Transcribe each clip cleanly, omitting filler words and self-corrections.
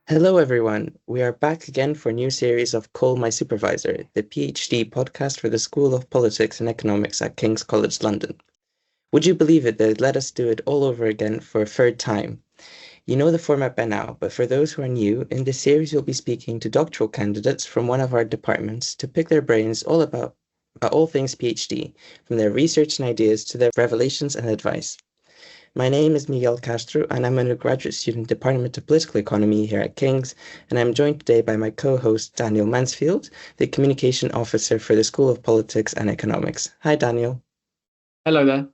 Hello, everyone. We are back again for a new series of Call My Supervisor, the PhD podcast for the School of Politics and Economics at King's College London. Would you believe it, they let us do it all over again for a third time? You know the format by now, but for those who are new, in this series we'll be speaking to doctoral candidates from one of our departments to pick their brains about all things PhD, from their research and ideas to their revelations and advice. My name is Miguel Castro, and I'm an undergraduate student, Department of Political Economy here at King's, and I'm joined today by my co-host Daniel Mansfield, the Communication Officer for the School of Politics and Economics. Hi, Daniel. Hello there.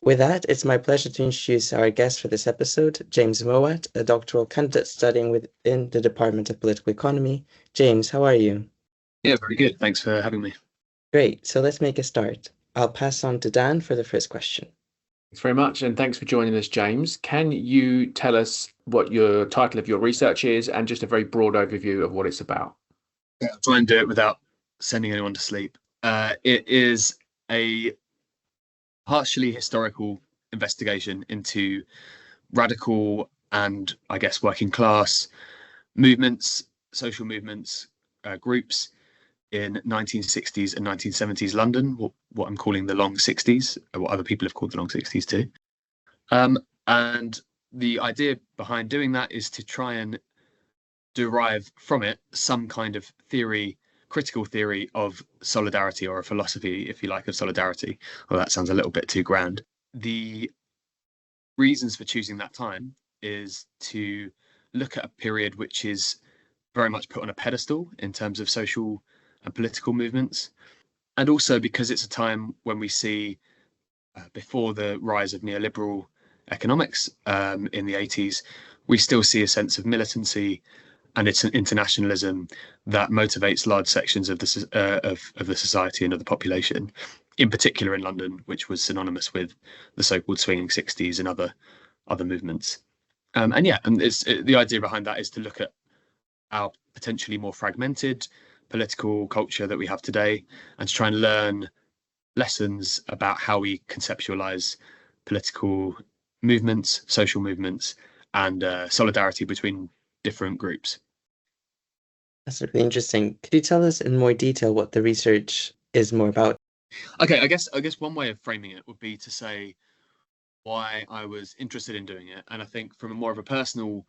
With that, it's my pleasure to introduce our guest for this episode, James Mowatt, a doctoral candidate studying within the Department of Political Economy. James, how are you? Yeah, very good. Thanks for having me. Great, so let's make a start. I'll pass on to Dan for the first question. Thanks very much, and thanks for joining us, James. Can you tell us what your title of your research is and just a very broad overview of what it's about? Yeah, I'll try and do it without sending anyone to sleep. It is a partially historical investigation into radical and, I guess, working class movements, social movements, groups in 1960s and 1970s London, what I'm calling the long 60s, what other people have called the long 60s too. And the idea behind doing that is to try and derive from it some kind of theory, critical theory of solidarity, or a philosophy, if you like, of solidarity. Well, that sounds a little bit too grand. The reasons for choosing that time is to look at a period which is very much put on a pedestal in terms of social and political movements, and also because it's a time when we see, before the rise of neoliberal economics in the 80s, we still see a sense of militancy and it's an internationalism that motivates large sections of the society and of the population, in particular in London, which was synonymous with the so-called swinging 60s and other movements. The idea behind that is to look at our potentially more fragmented political culture that we have today and to try and learn lessons about how we conceptualize political movements, social movements, and solidarity between different groups. That's really interesting. Could you tell us in more detail what the research is more about? Okay, I guess one way of framing it would be to say why I was interested in doing it, and I think from a more of a personal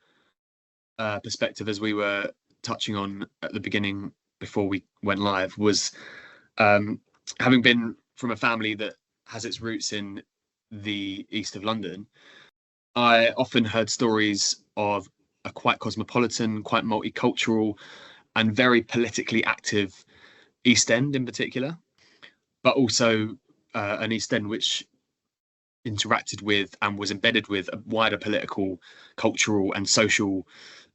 perspective, as we were touching on at the beginning before we went live, was having been from a family that has its roots in the east of London. I often heard stories of a quite cosmopolitan, quite multicultural, and very politically active East End in particular, but also an East End which interacted with and was embedded with a wider political, cultural, and social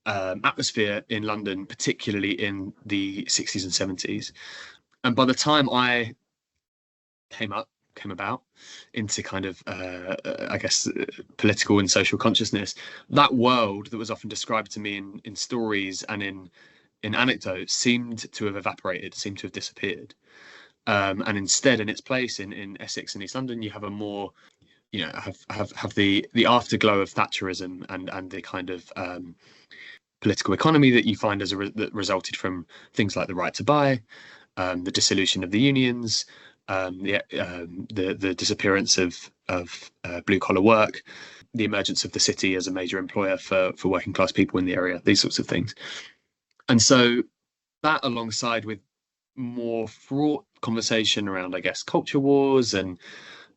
atmosphere in London, particularly in the 60s and 70s. And by the time I came about into kind of, I guess, political and social consciousness, that world that was often described to me in stories and in anecdotes seemed to have evaporated, seemed to have disappeared. And instead, in its place in Essex and East London, you have a more, have the afterglow of Thatcherism and the kind of political economy that you find that resulted from things like the right to buy, the dissolution of the unions, the disappearance of blue collar work, the emergence of the city as a major employer for working class people in the area, these sorts of things. And so that, alongside with more fraught conversation around, I guess, culture wars and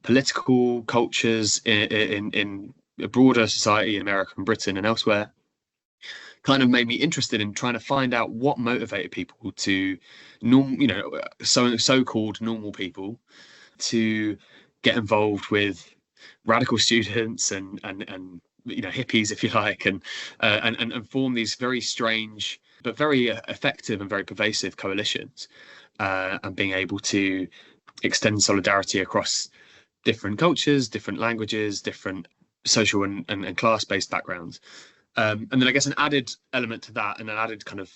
political cultures in a broader society in America and Britain and elsewhere, kind of made me interested in trying to find out what motivated people to so-called normal people to get involved with radical students and hippies, if you like, and form these very strange but very effective and very pervasive coalitions, and being able to extend solidarity across different cultures, different languages, different social and class-based backgrounds. And then I guess an added element to that, and an added kind of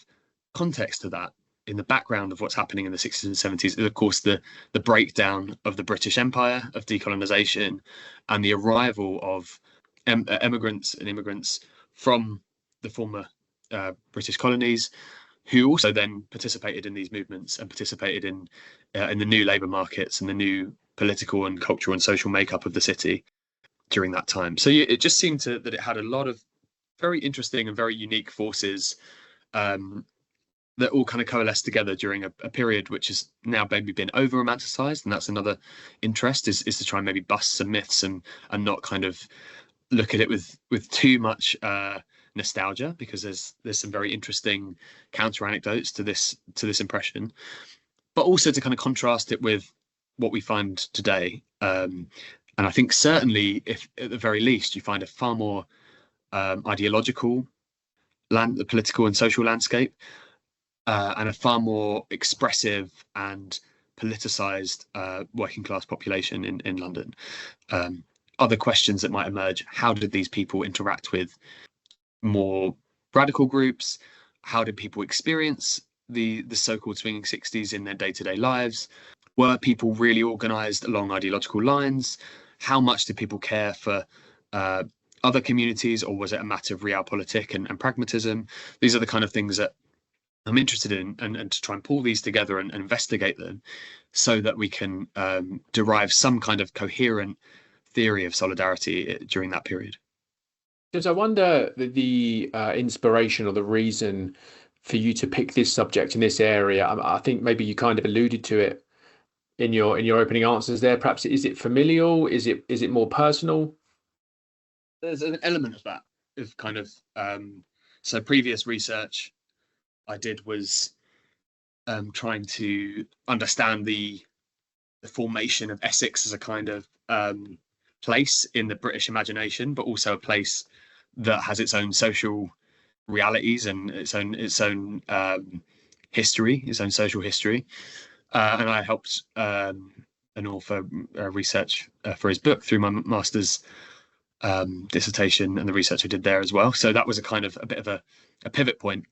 context to that, in the background of what's happening in the 60s and 70s, is of course the breakdown of the British Empire, of decolonisation, and the arrival of immigrants from the former British colonies, who also then participated in these movements and participated in the new labour markets and the new political and cultural and social makeup of the city during that time. So it just seemed that it had a lot of very interesting and very unique forces that all kind of coalesced together during a period which has now maybe been over romanticized. And that's another interest, is to try and maybe bust some myths and not kind of look at it with too much nostalgia, because there's some very interesting counter anecdotes to this impression, but also to kind of contrast it with what we find today. And I think certainly, if at the very least you find a far more ideological the political and social landscape, and a far more expressive and politicized working class population in London. Other questions that might emerge: how did these people interact with more radical groups? How did people experience the so-called swinging 60s in their day-to-day lives? Were people really organized along ideological lines? How much did people care for other communities, or was it a matter of realpolitik and pragmatism? These are the kind of things that I'm interested in, and to try and pull these together and investigate them, so that we can derive some kind of coherent theory of solidarity during that period. James, I wonder the inspiration or the reason for you to pick this subject in this area. I think maybe you kind of alluded to it in your opening answers there. Perhaps, is it familial? Is it more personal? There's an element of that, of kind of so previous research I did was trying to understand the formation of Essex as a kind of place in the British imagination, but also a place that has its own social realities and its own history, its own social history. And I helped an author research for his book through my master's dissertation and the research I did there as well. So that was a kind of a bit of a pivot point.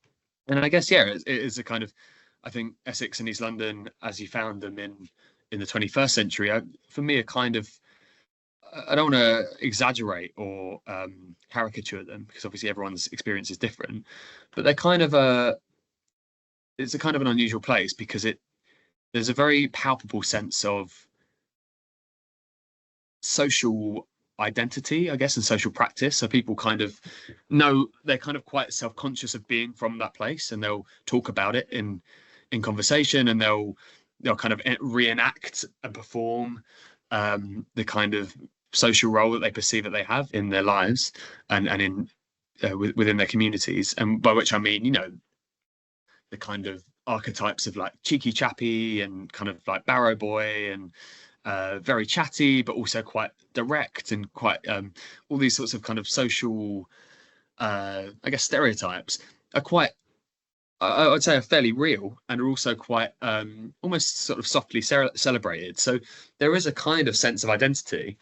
And I guess, yeah, it is a kind of, I think Essex and East London, as you found them in the 21st century, for me, a kind of, I don't want to exaggerate or caricature them, because obviously everyone's experience is different, but they're kind of it's a kind of an unusual place, because there's a very palpable sense of social identity, I guess, and social practice. So people kind of know, they're kind of quite self-conscious of being from that place, and they'll talk about it in conversation, and they'll kind of reenact and perform the kind of social role that they perceive that they have in their lives and in within their communities. And by which I mean, you know, the kind of archetypes of like cheeky chappy and kind of like barrow boy and very chatty, but also quite direct, and quite all these sorts of kind of social, I guess, stereotypes are quite, I would say, are fairly real, and are also quite almost sort of softly celebrated. So there is a kind of sense of identity,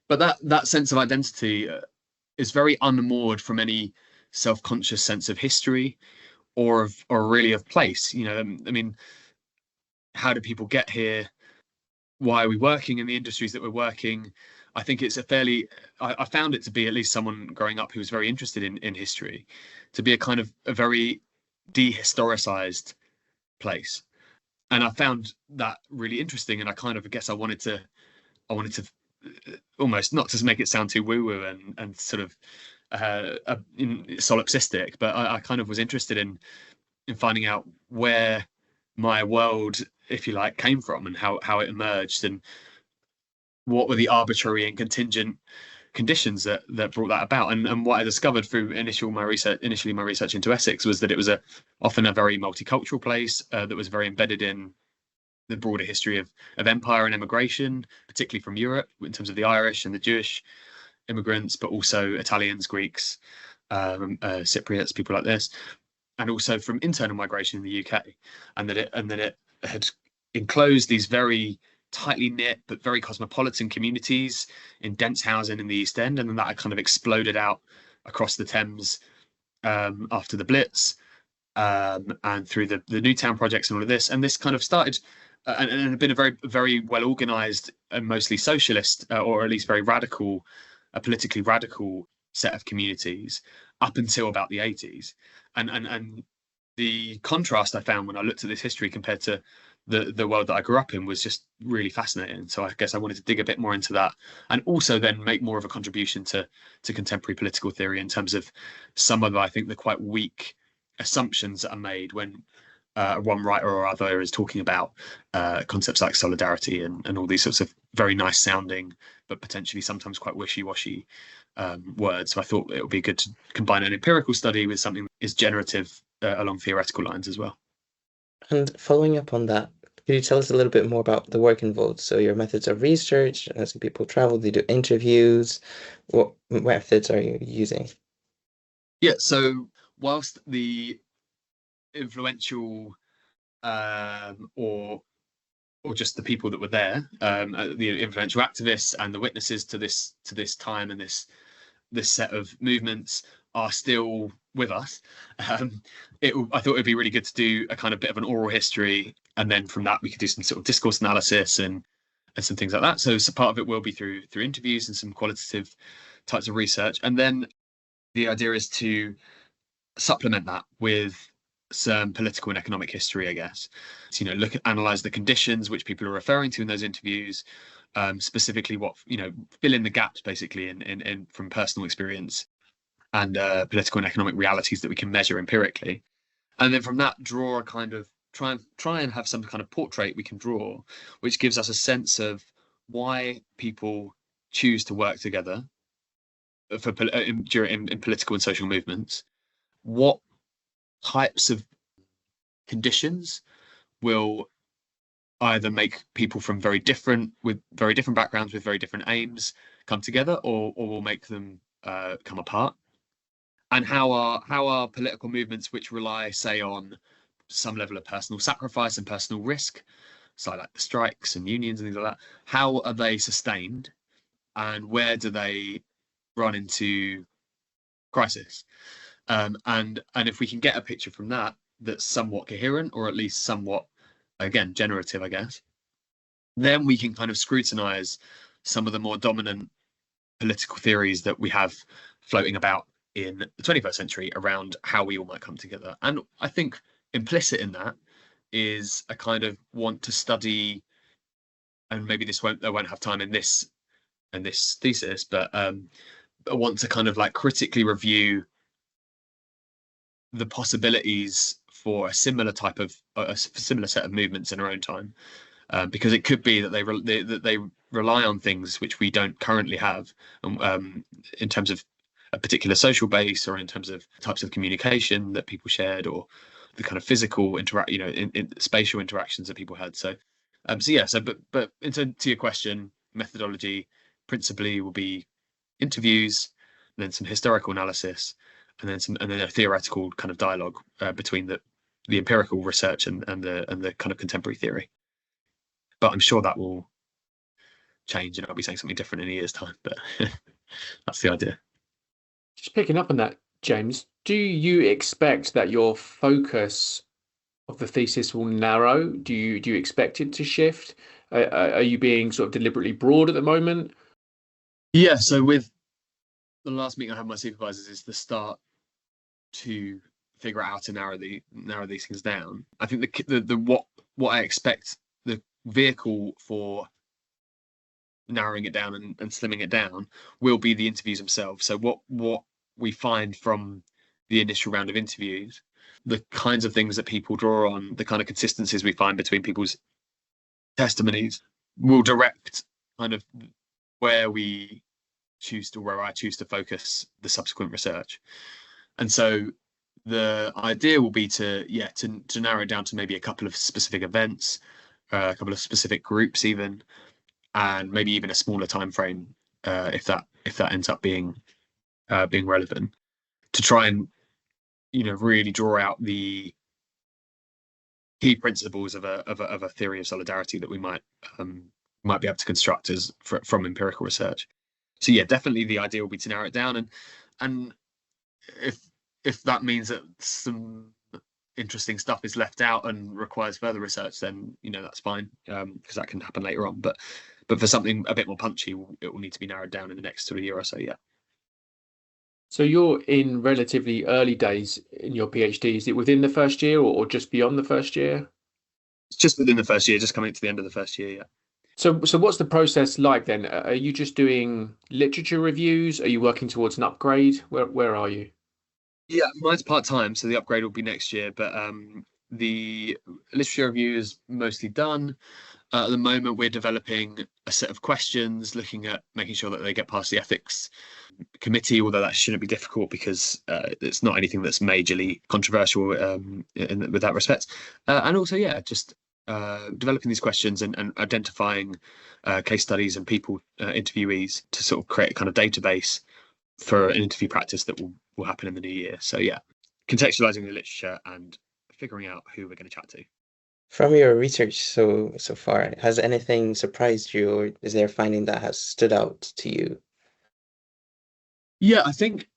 but that sense of identity is very unmoored from any self-conscious sense of history or really of place. You know, I mean, how do people get here? Why are we working in the industries that we're working? I think it's I found it to be, at least someone growing up who was very interested in history, to be a kind of a very dehistoricized place. And I found that really interesting. And I kind of, I guess I wanted to almost, not to make it sound too woo-woo and sort of solipsistic, but I kind of was interested in finding out where my world, if you like, came from, and how it emerged, and what were the arbitrary and contingent conditions that brought that about. And what I discovered through initially my research into Essex was that it was often a very multicultural place that was very embedded in the broader history of empire and emigration, particularly from Europe, in terms of the Irish and the Jewish immigrants, but also Italians, Greeks, Cypriots, people like this, and also from internal migration in the UK, and that it had enclosed these very tightly knit but very cosmopolitan communities in dense housing in the East End, and then that had kind of exploded out across the Thames after the Blitz, and through the Newtown projects and all of this. And this kind of started and had been a very, very well organized and mostly socialist, or at least very radical, a politically radical set of communities. up until about the 80s. And the contrast I found when I looked at this history compared to the world that I grew up in was just really fascinating. So I guess I wanted to dig a bit more into that, and also then make more of a contribution to contemporary political theory in terms of some of, I think, the quite weak assumptions that are made when one writer or other is talking about concepts like solidarity and all these sorts of very nice sounding but potentially sometimes quite wishy-washy words. So I thought it would be good to combine an empirical study with something that is generative along theoretical lines as well. And following up on that, could you tell us a little bit more about the work involved? So your methods of research, as people travel, they do interviews. What methods are you using? Yeah, so whilst the influential or just the people that were there, the influential activists and the witnesses to this time and this set of movements are still with us. I thought it would be really good to do a kind of bit of an oral history, and then from that we could do some sort of discourse analysis and some things like that. So part of it will be through interviews and some qualitative types of research, and then the idea is to supplement that with some political and economic history, I guess. So, analyze the conditions which people are referring to in those interviews, specifically what, fill in the gaps basically in from personal experience and political and economic realities that we can measure empirically. And then from that, draw a kind of try and have some kind of portrait we can draw, which gives us a sense of why people choose to work together in political and social movements, what types of conditions will either make people from very different backgrounds with very different aims come together, or will make them come apart, and how are political movements which rely, say, on some level of personal sacrifice and personal risk, so like the strikes and unions and things like that, how are they sustained, and where do they run into crisis? And if we can get a picture from that that's somewhat coherent, or at least somewhat, again, generative, I guess, then we can kind of scrutinize some of the more dominant political theories that we have floating about in the 21st century around how we all might come together. And I think implicit in that is a kind of want to study, and maybe I won't have time in this thesis, but I want to kind of like critically review the possibilities for a similar set of movements in our own time, because it could be that they rely on things which we don't currently have, in terms of a particular social base, or in terms of types of communication that people shared, or the kind of physical in spatial interactions that people had. So but to your question, methodology principally will be interviews, then some historical analysis, and then a theoretical kind of dialogue between the empirical research and the kind of contemporary theory. But I'm sure that will change, and I'll be saying something different in a year's time. But that's the idea. Just picking up on that, James, do you expect that your focus of the thesis will narrow? Do you expect it to shift? Are you being sort of deliberately broad at the moment? Yeah. So with the last meeting I had with my supervisors is the start to figure out how to narrow these things down. I think the what I expect the vehicle for narrowing it down and slimming it down will be the interviews themselves. So what we find from the initial round of interviews, the kinds of things that people draw on, the kind of consistencies we find between people's testimonies, will direct kind of where I choose to focus the subsequent research. And so the idea will be to narrow it down to maybe a couple of specific events, a couple of specific groups even, and maybe even a smaller time frame, if that ends up being relevant, to try and really draw out the key principles of a theory of solidarity that we might be able to construct from empirical research. So yeah, definitely the idea will be to narrow it down, and if that means that some interesting stuff is left out and requires further research, then that's fine, because that can happen later on. But for something a bit more punchy, it will need to be narrowed down in the next sort of year or so. Yeah. So you're in relatively early days in your PhD. Is it within the first year or just beyond the first year? It's just within the first year, just coming to the end of the first year. Yeah. So what's the process like then? Are you just doing literature reviews? Are you working towards an upgrade? Where are you? Yeah, mine's part time, so the upgrade will be next year. But the literature review is mostly done. At the moment, we're developing a set of questions, looking at making sure that they get past the ethics committee, although that shouldn't be difficult because it's not anything that's majorly controversial with that respect. And also, yeah, just developing these questions and identifying case studies and people, interviewees, to sort of create a kind of database for an interview practice that will happen in the new year. So yeah, contextualizing the literature and figuring out who we're going to chat to. From your research so far, has anything surprised you, or is there a finding that has stood out to you? Yeah, I think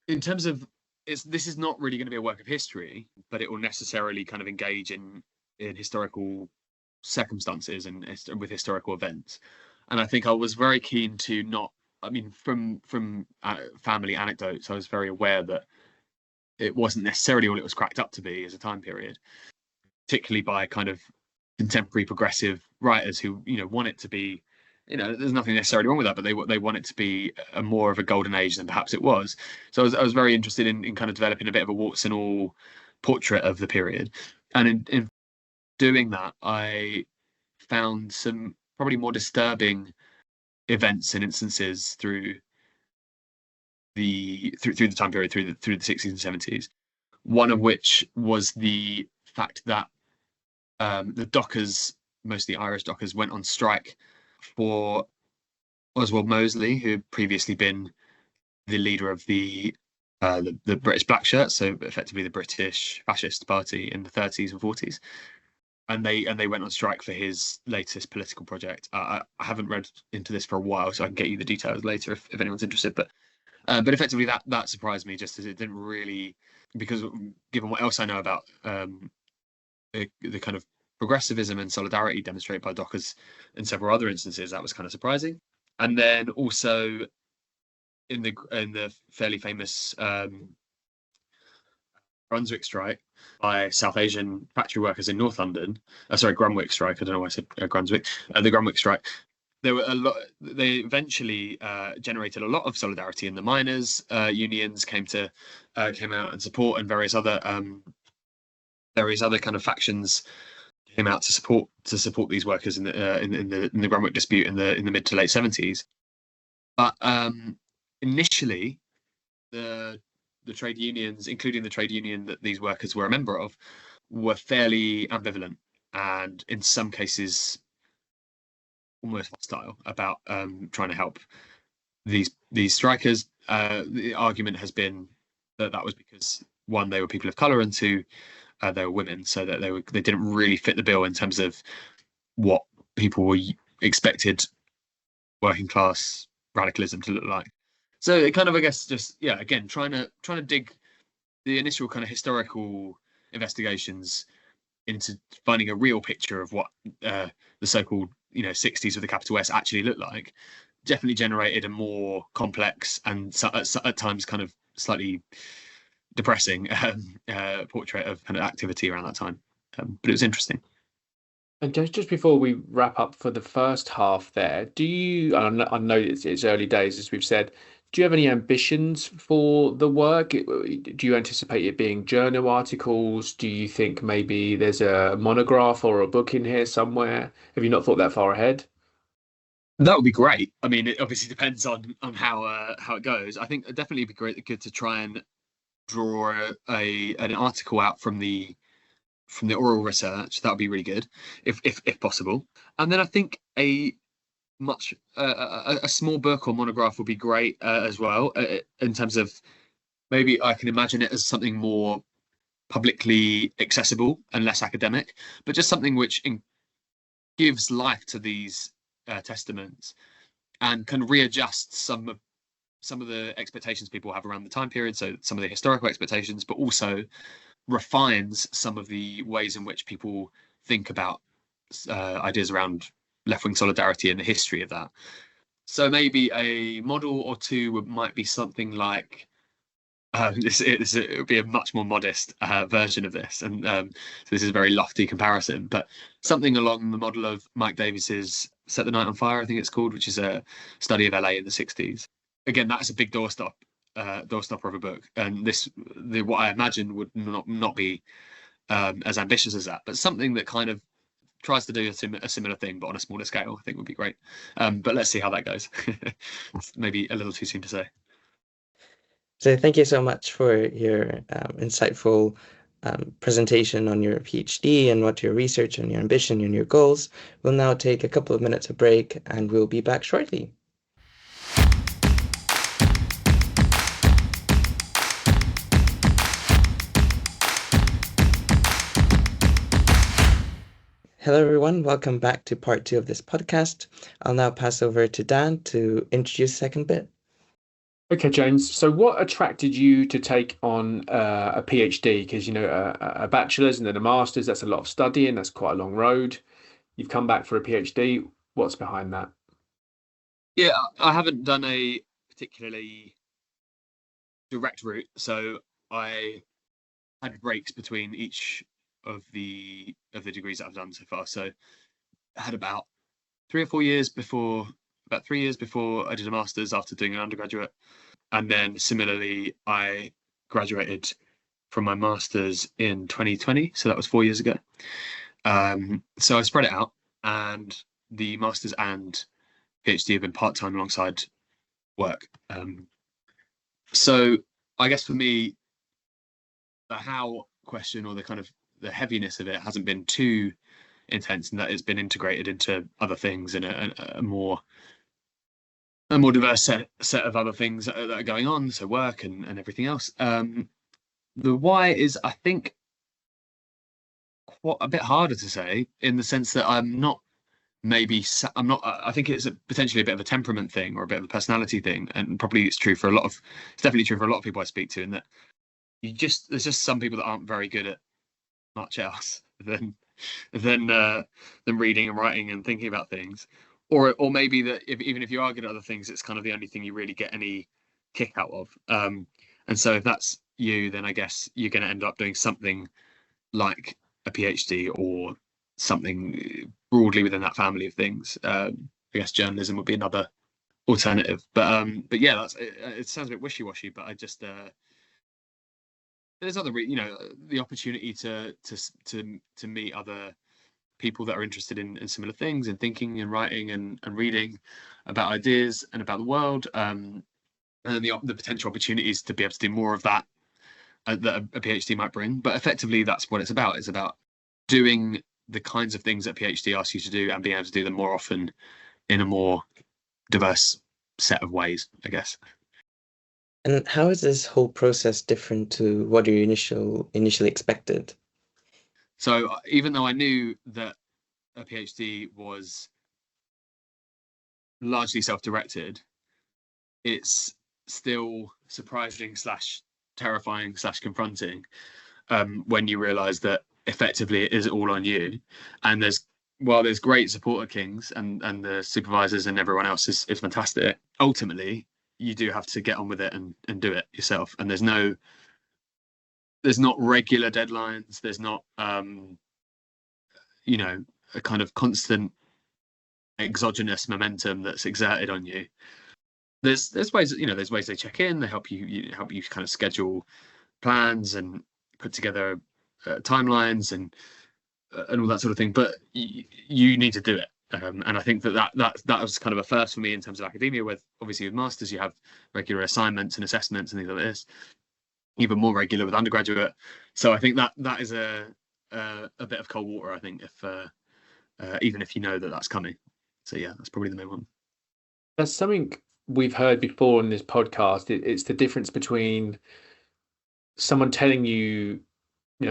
in terms of this is not really going to be a work of history, but it will necessarily kind of engage in historical circumstances and with historical events. And I think I was very keen to not. I mean, from family anecdotes, I was very aware that it wasn't necessarily all it was cracked up to be as a time period, particularly by kind of contemporary progressive writers who want it to be. There's nothing necessarily wrong with that, but they want it to be a more of a golden age than perhaps it was. So I was very interested in kind of developing a bit of a warts and all portrait of the period, and in doing that, I found some probably more disturbing events and instances through the time period, through the 60s and 70s. One of which was the fact that the dockers, mostly Irish dockers, went on strike for Oswald Mosley, who had previously been the leader of the British Black Shirts, so effectively the British Fascist Party in the 30s and 40s. And they went on strike for his latest political project. I haven't read into this for a while, so I can get you the details later if anyone's interested. But effectively that surprised me, just as it didn't really, because given what else I know about the kind of progressivism and solidarity demonstrated by Dockers in several other instances, that was kind of surprising. And then also in the fairly famous Brunswick strike by South Asian factory workers in North London. Sorry, Grunwick strike. I don't know why I said Brunswick. The Grunwick strike. There were a lot. They eventually generated a lot of solidarity in the miners' unions came out and support, and various other kind of factions came out to support these workers in the Grunwick dispute in the mid to late 70s. But initially, the trade unions, including the trade union that these workers were a member of, were fairly ambivalent and in some cases almost hostile about trying to help these strikers. The argument has been that was because, one, they were people of color, and two, they were women, so that they didn't really fit the bill in terms of what people were expected working class radicalism to look like. So it kind of, I guess, just again, trying to dig the initial kind of historical investigations into finding a real picture of what the so-called 60s with a capital S actually looked like, definitely generated a more complex and at times kind of slightly depressing portrait of kind of activity around that time. But it was interesting. And just before we wrap up for the first half there, do you, I know it's early days, as we've said, do you have any ambitions for the work? Do you anticipate it being journal articles? Do you think maybe there's a monograph or a book in here somewhere? Have you not thought that far ahead? That would be great. I mean, it obviously depends on how it goes. I think it'd definitely be good to try and draw an article out from the oral research. That would be really good, if possible. And then I think a small book or monograph would be great as well, in terms of, maybe I can imagine it as something more publicly accessible and less academic, but just something which gives life to these testaments and can readjust some of the expectations people have around the time period, so some of the historical expectations, but also refines some of the ways in which people think about ideas around left-wing solidarity and the history of that. So maybe a model or two might be something like It would be a much more modest version of this, and so this is a very lofty comparison, but something along the model of Mike Davis's "Set the Night on Fire," I think it's called, which is a study of LA in the '60s. Again, that's a big doorstopper of a book, and what I imagine would not be as ambitious as that, but something that kind of tries to do a similar thing, but on a smaller scale, I think would be great. But let's see how that goes. It's maybe a little too soon to say. So thank you so much for your insightful presentation on your PhD and what your research and your ambition and your goals. We'll now take a couple of minutes of break and we'll be back shortly. Hello, everyone. Welcome back to part 2 of this podcast. I'll now pass over to Dan to introduce the second bit. Okay, James. So what attracted you to take on a PhD? Because, a bachelor's and then a master's, that's a lot of studying. That's quite a long road. You've come back for a PhD. What's behind that? Yeah, I haven't done a particularly direct route. So I had breaks between each of the degrees that I've done so far. So I had about 3 years before I did a master's after doing an undergraduate. And then similarly, I graduated from my master's in 2020. So that was 4 years ago. So I spread it out, and the master's and PhD have been part-time alongside work. So I guess for me, the how question, or the kind of the heaviness of it, hasn't been too intense, in that it's been integrated into other things and a more diverse set of other things that are going on, so work and everything else. The why is, I think, quite a bit harder to say, in the sense that I'm not. I think it's potentially a bit of a temperament thing, or a bit of a personality thing, and probably it's definitely true for a lot of people I speak to, in that there's just some people that aren't very good at much else than reading and writing and thinking about things, or maybe that even if you are good at other things, it's kind of the only thing you really get any kick out of. And so if that's you, then I guess you're going to end up doing something like a PhD, or something broadly within that family of things. I guess journalism would be another alternative, but yeah, it sounds a bit wishy-washy, but I just there's other the opportunity to meet other people that are interested in similar things, and thinking and writing and reading about ideas and about the world, and then the potential opportunities to be able to do more of that that a PhD might bring. But effectively, that's what it's about. It's about doing the kinds of things that a PhD asks you to do, and being able to do them more often in a more diverse set of ways, I guess. And how is this whole process different to what you initially expected? So even though I knew that a PhD was largely self-directed, it's still surprising / terrifying / confronting when you realise that effectively it is all on you. And there's great support at King's, and the supervisors and everyone else is fantastic. Ultimately, you do have to get on with it and do it yourself. And there's not regular deadlines. There's not a kind of constant exogenous momentum that's exerted on you. There's ways they check in, they help you kind of schedule plans and put together timelines and all that sort of thing, but you need to do it. And I think that was kind of a first for me in terms of academia, with obviously with masters you have regular assignments and assessments and things like this, even more regular with undergraduate. So I think that is a bit of cold water, I think, if even if you know that that's coming. So yeah, that's probably the main one. That's something we've heard before in this podcast. It's the difference between someone telling you,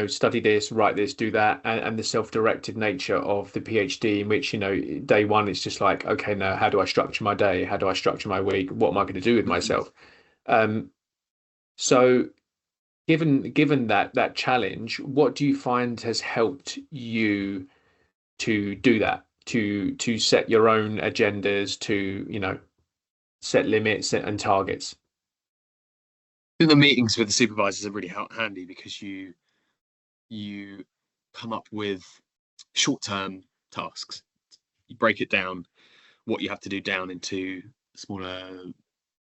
study this, write this, do that, and the self-directed nature of the PhD, in which, day one, it's just like, okay, now how do I structure my day? How do I structure my week? What am I going to do with myself? So given that challenge, what do you find has helped you to do that, to set your own agendas, to, set limits and targets? think the meetings with the supervisors are really handy because you come up with short-term tasks. You break it down, what you have to do down into smaller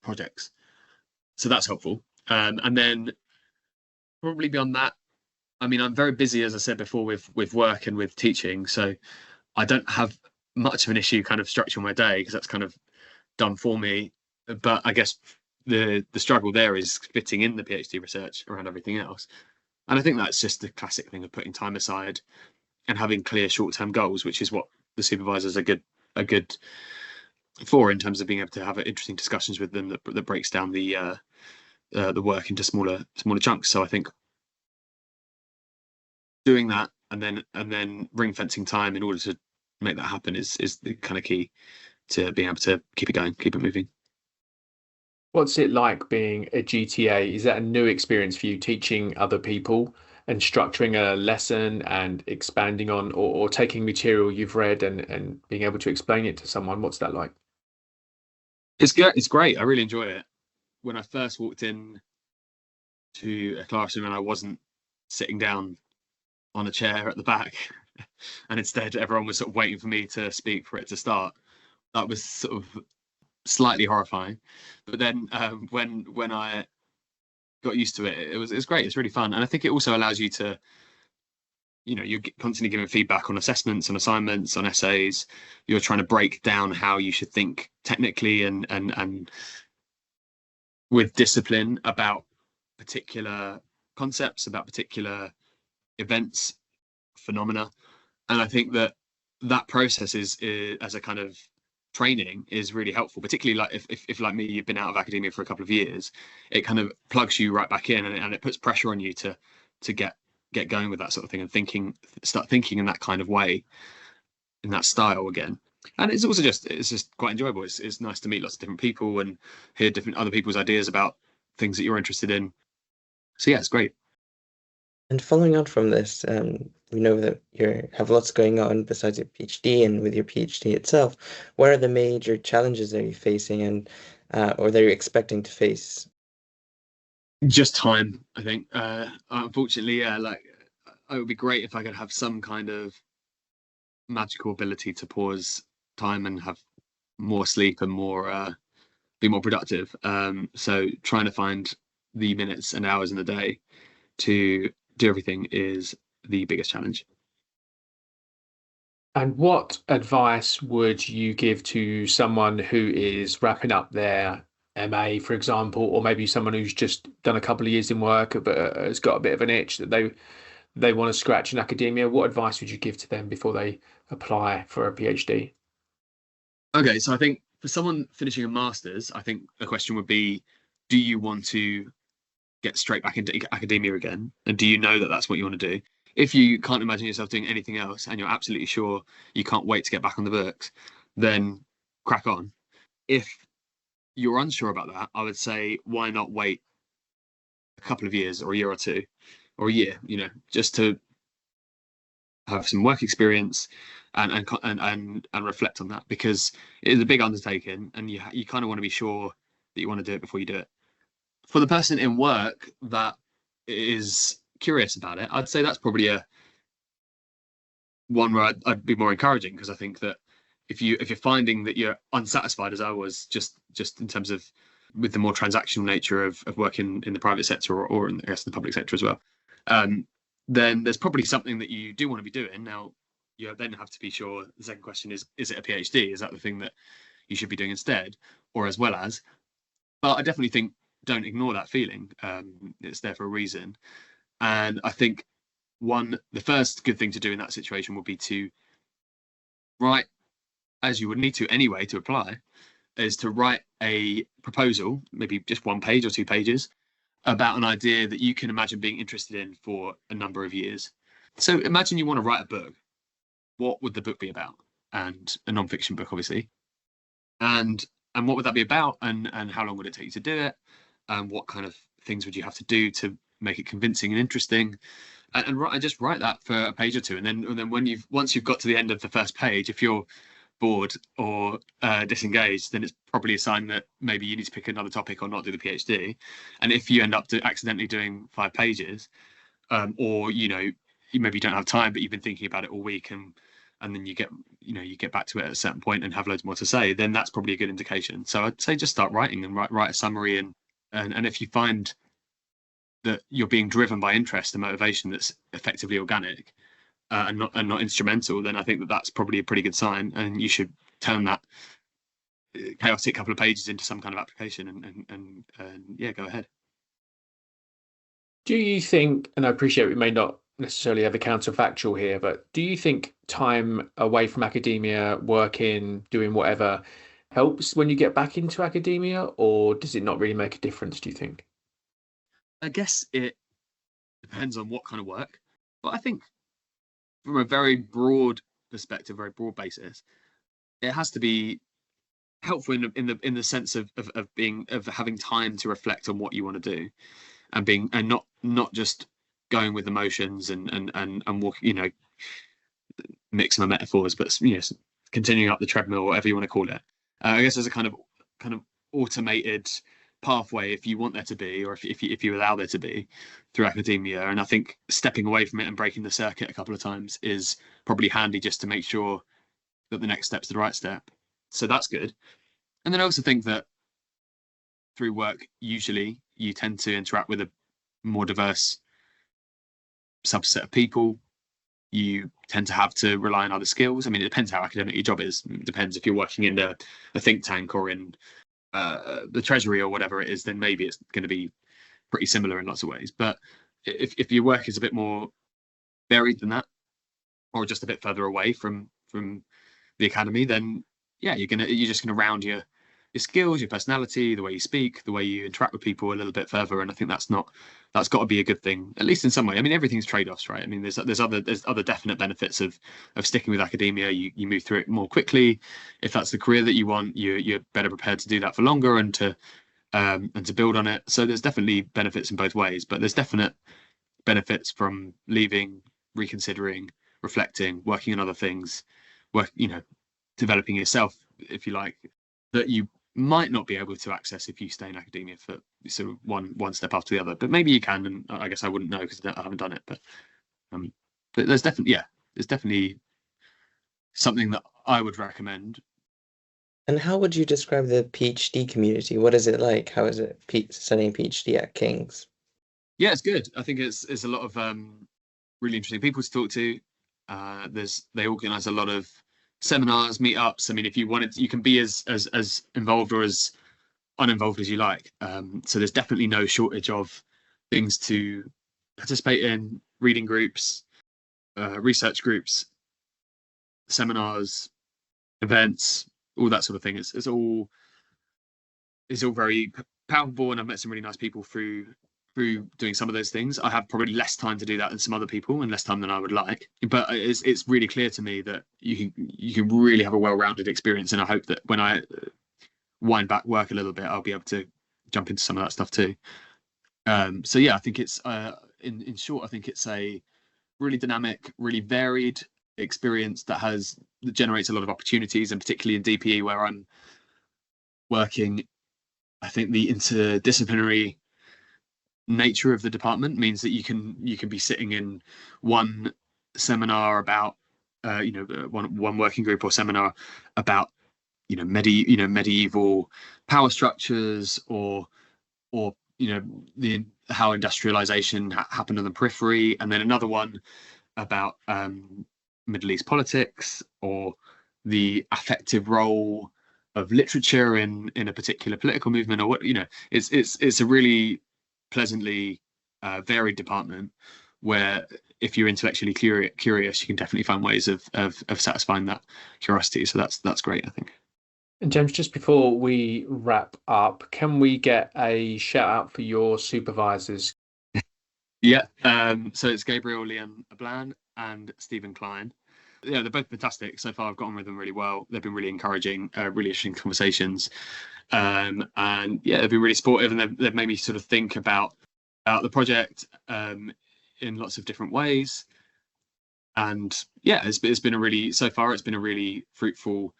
projects. So that's helpful. And then probably beyond that, I mean, I'm very busy, as I said before, with work and with teaching. So I don't have much of an issue kind of structuring my day because that's kind of done for me. But I guess the struggle there is fitting in the PhD research around everything else. And I think that's just the classic thing of putting time aside and having clear short-term goals, which is what the supervisors are good for in terms of being able to have interesting discussions with them that breaks down the work into smaller chunks. So I think doing that and then ring fencing time in order to make that happen is the kind of key to being able to keep it going, keep it moving. What's it like being a GTA? Is that a new experience for you, teaching other people and structuring a lesson and expanding on or taking material you've read and being able to explain it to someone? What's that like? It's good. It's great. I really enjoy it. When I first walked in to a classroom and I wasn't sitting down on a chair at the back, and instead everyone was sort of waiting for me to speak for it to start, that was sort of slightly horrifying. But then when I got used to it, it was great. It's really fun, and I think it also allows you to, you're constantly giving feedback on assessments, on assignments, on essays. You're trying to break down how you should think technically and with discipline about particular concepts, about particular events, phenomena. And I think that process is as a kind of training is really helpful, particularly like if like me, you've been out of academia for a couple of years. It kind of plugs you right back in, and it puts pressure on you to get going with that sort of thing and start thinking in that kind of way, in that style again. And it's also just quite enjoyable. It's nice to meet lots of different people and hear different other people's ideas about things that you're interested in. So yeah, it's great. And following on from this, we know that you have lots going on besides your PhD and with your PhD itself. What are the major challenges that you're facing and or that you're expecting to face? Just time, I think. Unfortunately, yeah, like it would be great if I could have some kind of magical ability to pause time and have more sleep and be more productive. So trying to find the minutes and hours in the day to do everything is the biggest challenge. And what advice would you give to someone who is wrapping up their MA, for example, or maybe someone who's just done a couple of years in work but has got a bit of an itch that they want to scratch in academia? What advice would you give to them before they apply for a PhD? Okay, so I think for someone finishing a master's, I think the question would be, do you want to get straight back into academia again? And do you know that that's what you want to do? If you can't imagine yourself doing anything else and you're absolutely sure you can't wait to get back on the books, then crack on. If you're unsure about that, I would say, why not wait a couple of years or a year or two or a year, just to have some work experience and reflect on that, because it is a big undertaking and you kind of want to be sure that you want to do it before you do it. For the person in work that is curious about it, I'd say that's probably one where I'd be more encouraging, because I think that if you're finding that you're unsatisfied, as I was, just in terms of with the more transactional nature of working in the private sector or in, I guess, the public sector as well, then there's probably something that you do want to be doing. Now, you then have to be sure. The second question is it a PhD? Is that the thing that you should be doing instead, or as well as? But I definitely think don't ignore that feeling. It's there for a reason. And I think the first good thing to do in that situation would be to write, as you would need to anyway to apply, is to write a proposal, maybe just 1 page or 2 pages, about an idea that you can imagine being interested in for a number of years. So imagine you want to write a book. What would the book be about? And a non-fiction book, obviously. And what would that be about? And how long would it take you to do it? And what kind of things would you have to do to make it convincing and interesting? And just write that for a page or two. And then once you've got to the end of the first page, if you're bored or disengaged, then it's probably a sign that maybe you need to pick another topic or not do the PhD. And if you end up accidentally doing 5 pages, or you maybe don't have time, but you've been thinking about it all week, and then you get back to it at a certain point and have loads more to say, then that's probably a good indication. So I'd say just start writing and write a summary, and if you find that you're being driven by interest and motivation that's effectively organic, and not instrumental, then I think that's probably a pretty good sign, and you should turn that chaotic couple of pages into some kind of application, and yeah, go ahead. Do you think, and I appreciate we may not necessarily have a counterfactual here, but do you think time away from academia, working, doing whatever, helps when you get back into academia, or does it not really make a difference, do you think? I guess it depends on what kind of work, but I think from a very broad perspective, very broad basis, it has to be helpful in the sense of having time to reflect on what you want to do, and not just going with emotions and walking, mix my metaphors, but continuing up the treadmill, whatever you want to call it. I guess there's a kind of automated pathway, if you want there to be, or if you allow there to be, through academia. And I think stepping away from it and breaking the circuit a couple of times is probably handy, just to make sure that the next step's the right step. So that's good. And then I also think that through work, usually you tend to interact with a more diverse subset of people. You tend to have to rely on other skills. I mean, it depends how academic your job is. It depends if you're working in a think tank or in the Treasury or whatever it is, then maybe it's going to be pretty similar in lots of ways. But if your work is a bit more varied than that, or just a bit further away from the academy, then yeah, you're just gonna round your skills, your personality, the way you speak, the way you interact with people a little bit further. And I think that's got to be a good thing, at least in some way. I mean, everything's trade-offs, right? I mean, there's other definite benefits of sticking with academia. You move through it more quickly. If that's the career that you want, you're better prepared to do that for longer and to build on it. So there's definitely benefits in both ways, but there's definite benefits from leaving, reconsidering, reflecting, working on other things, developing yourself, if you like, that you might not be able to access if you stay in academia for sort of one step after the other. But maybe you can, and I guess I wouldn't know because I haven't done it. But there's definitely something that I would recommend. And how would you describe the PhD community? What is it like? How is it studying PhD at King's? Yeah, it's good. I think it's a lot of really interesting people to talk to. They organise a lot of seminars, meetups. I mean, if you wanted, you can be as involved or as uninvolved as you like. So there's definitely no shortage of things to participate in: reading groups, research groups, seminars, events, all that sort of thing. It's all very palpable, and I've met some really nice people through doing some of those things. I have probably less time to do that than some other people, and less time than I would like. But it's really clear to me that you can really have a well-rounded experience, and I hope that when I wind back work a little bit, I'll be able to jump into some of that stuff too. So yeah, I think it's in short, I think it's a really dynamic, really varied experience that generates a lot of opportunities, and particularly in DPE where I'm working, I think the interdisciplinary nature of the department means that you can be sitting in one seminar about one working group or seminar about medieval power structures, or how industrialization happened on the periphery, and then another one about Middle East politics, or the affective role of literature in a particular political movement, or what it's a really pleasantly varied department where if you're intellectually curious, you can definitely find ways of satisfying that curiosity. So that's great, I think. And James, just before we wrap up, can we get a shout out for your supervisors? Yeah, so it's Gabriel Liam Ablan and Stephen Klein. Yeah, they're both fantastic so far. I've gotten with them really well. They've been really encouraging, really interesting conversations, and yeah, they've been really supportive, and they've made me sort of think about the project in lots of different ways. And yeah, it's been a really, so far it's been a really fruitful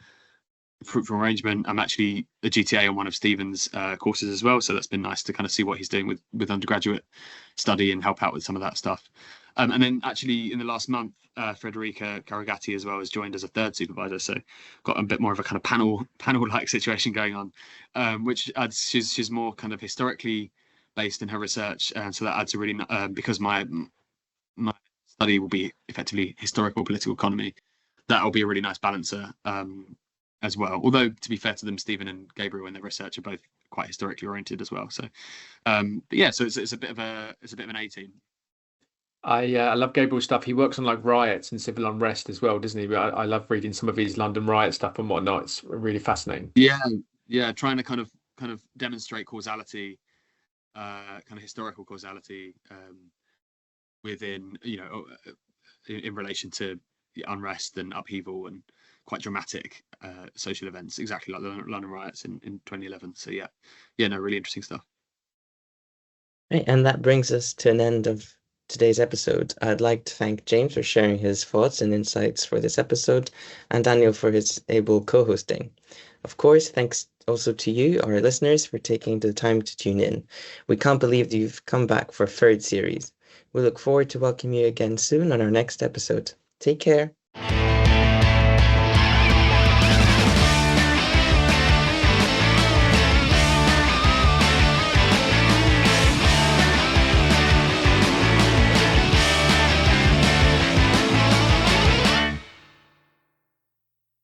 arrangement. I'm actually a GTA on one of Stephen's courses as well, so that's been nice to kind of see what he's doing with undergraduate study and help out with some of that stuff. And then actually in the last month, Frederica Carragatti as well has joined as a third supervisor, so got a bit more of a kind of panel like situation going on, which adds, she's more kind of historically based in her research, and so that adds a really because my study will be effectively historical political economy. That will be a really nice balancer as well. Although to be fair to them, Stephen and Gabriel in their research are both quite historically oriented as well. So, but yeah, so it's a bit of an A team. I love Gabriel's stuff. He works on like riots and civil unrest as well, doesn't he? I love reading some of his London riot stuff and whatnot. It's really fascinating. Yeah, trying to kind of demonstrate causality, kind of historical causality within, in relation to the unrest and upheaval and quite dramatic social events, exactly like the London riots in 2011. So yeah, no, really interesting stuff. Right, and that brings us to an end of today's episode. I'd like to thank James for sharing his thoughts and insights for this episode, and Daniel for his able co-hosting. Of course, thanks also to you, our listeners, for taking the time to tune in. We can't believe that you've come back for a third series. We look forward to welcoming you again soon on our next episode. Take care.